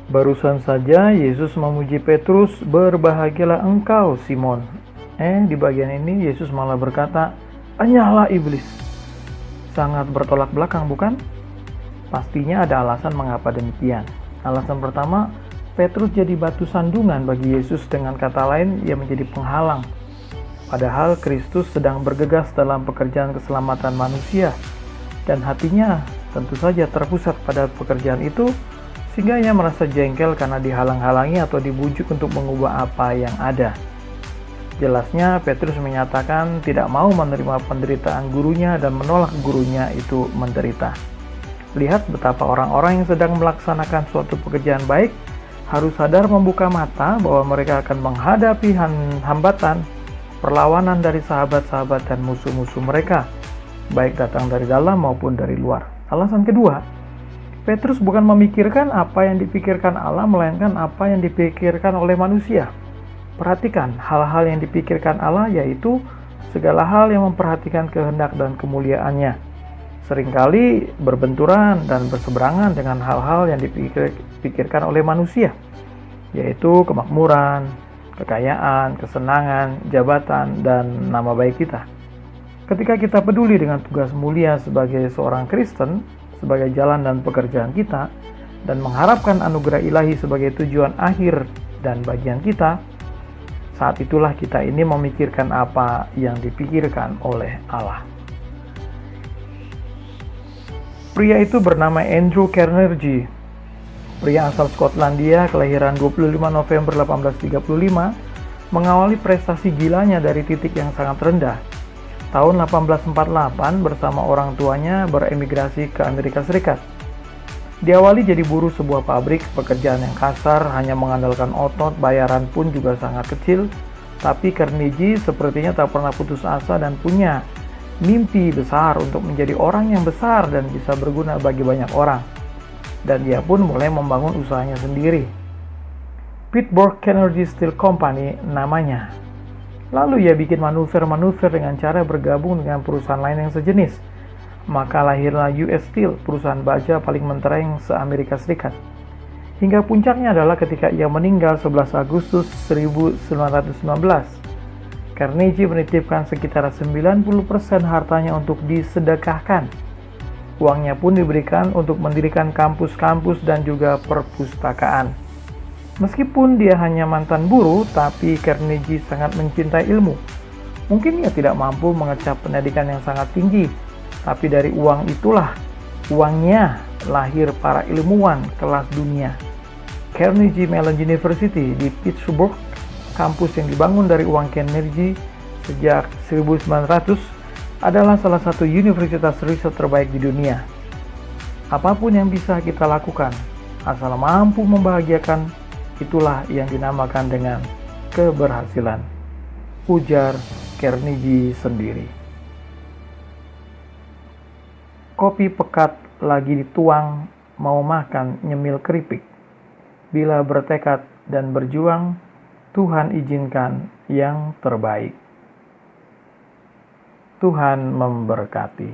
Barusan saja Yesus memuji Petrus, "Berbahagialah engkau, Simon." Di bagian ini Yesus malah berkata, "Enyahlah iblis." Sangat bertolak belakang, bukan? Pastinya ada alasan mengapa demikian. Alasan pertama, Petrus jadi batu sandungan bagi Yesus, dengan kata lain, ia menjadi penghalang. Padahal Kristus sedang bergegas dalam pekerjaan keselamatan manusia, dan hatinya tentu saja terpusat pada pekerjaan itu, sehingga ia merasa jengkel karena dihalang-halangi atau dibujuk untuk mengubah apa yang ada. Jelasnya, Petrus menyatakan tidak mau menerima penderitaan gurunya dan menolak gurunya itu menderita. Lihat betapa orang-orang yang sedang melaksanakan suatu pekerjaan baik harus sadar membuka mata bahwa mereka akan menghadapi hambatan, perlawanan dari sahabat-sahabat dan musuh-musuh mereka, baik datang dari dalam maupun dari luar. Alasan kedua, Petrus bukan memikirkan apa yang dipikirkan Allah, melainkan apa yang dipikirkan oleh manusia. Perhatikan, hal-hal yang dipikirkan Allah yaitu segala hal yang memperhatikan kehendak dan kemuliaannya. Seringkali berbenturan dan berseberangan dengan hal-hal yang dipikirkan oleh manusia, yaitu kemakmuran, kekayaan, kesenangan, jabatan, dan nama baik kita. Ketika kita peduli dengan tugas mulia sebagai seorang Kristen, sebagai jalan dan pekerjaan kita, dan mengharapkan anugerah ilahi sebagai tujuan akhir dan bagian kita, saat itulah kita ini memikirkan apa yang dipikirkan oleh Allah. Pria itu bernama Andrew Carnegie. Pria asal Skotlandia, kelahiran 25 November 1835, mengawali prestasi gilanya dari titik yang sangat rendah. Tahun 1848 bersama orang tuanya beremigrasi ke Amerika Serikat. Diawali jadi buruh sebuah pabrik, pekerjaan yang kasar, hanya mengandalkan otot, bayaran pun juga sangat kecil. Tapi Carnegie sepertinya tak pernah putus asa dan punya mimpi besar untuk menjadi orang yang besar dan bisa berguna bagi banyak orang. Dan dia pun mulai membangun usahanya sendiri. Pittsburgh Carnegie Steel Company namanya. Lalu ia bikin manuver-manuver dengan cara bergabung dengan perusahaan lain yang sejenis. Maka lahirlah US Steel, perusahaan baja paling mentereng se-Amerika Serikat. Hingga puncaknya adalah ketika ia meninggal 11 Agustus 1919. Carnegie menitipkan sekitar 90% hartanya untuk disedekahkan. Uangnya pun diberikan untuk mendirikan kampus-kampus dan juga perpustakaan. Meskipun dia hanya mantan buruh, tapi Carnegie sangat mencintai ilmu. Mungkin ia tidak mampu mengecap pendidikan yang sangat tinggi, tapi dari uangnya lahir para ilmuwan kelas dunia. Carnegie Mellon University di Pittsburgh, kampus yang dibangun dari uang Carnegie sejak 1900, adalah salah satu universitas riset terbaik di dunia. Apapun yang bisa kita lakukan, asal mampu membahagiakan, itulah yang dinamakan dengan keberhasilan, ujar Carnegie sendiri. Kopi pekat lagi dituang, mau makan nyemil keripik. Bila bertekad dan berjuang, Tuhan izinkan yang terbaik. Tuhan memberkati.